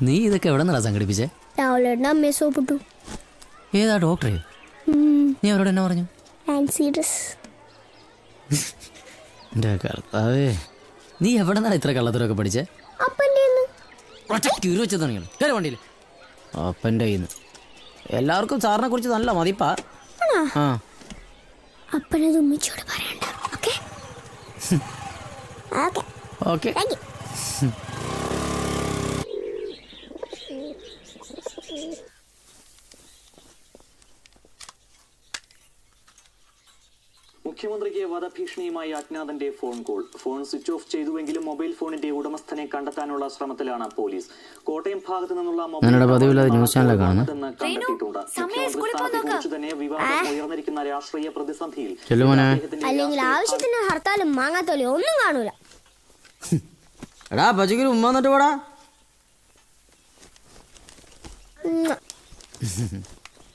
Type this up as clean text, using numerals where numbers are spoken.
നീ ഇതൊക്കെ എവിടെ നിന്നാ സംഘടിപ്പിച്ചേ? രാവിലെ അമ്മയെ സോപ്പിട്ടു. ഏതാ ഡോക്ടറെ? നീ അവരോട് എന്നാ പറഞ്ഞു? എൻ്റെ കർത്താവേ, നീ എവിടെ നിന്നാ ഇത്ര കള്ളത്തരമൊക്കെ പഠിച്ചേ? കയറി വണ്ടിയിൽ. അപ്പൻ്റെ കയ്യിൽ നിന്ന്. എല്ലാവർക്കും സാറിനെ കുറിച്ച് നല്ല മതിപ്പാ. ആ, അപ്പനത് ഉമ്മച്ചിയോട് പറയണ്ട. ഓക്കെ. മുഖ്യമന്ത്രിക്ക് വധഭീഷണിയുമായി അജ്ഞാതന്റെ phone call. Phone switch off ചെയ്തുവെങ്കിലും മൊബൈൽ ഫോണിന്റെ ഉടമസ്ഥനെ കണ്ടെത്താനുള്ള ശ്രമത്തിലാണ് പോലീസ്. കോട്ടയം ഭാഗത്തു നിന്നുള്ള ന്യൂസ് ചാനൽ കണ്ടെത്തിയിട്ടുണ്ട്. തന്നെ വിവാദം ഉയർന്നിരിക്കുന്ന രാഷ്ട്രീയ പ്രതിസന്ധിയിൽ അല്ലെങ്കിൽ ആവശ്യത്തിന് ഹർത്താലും മാങ്ങാത്തോലും ഒന്നും കാണൂല. എടാ പച്ചക്കറി ഉമ്മ എന്നിട്ട് പോടാ.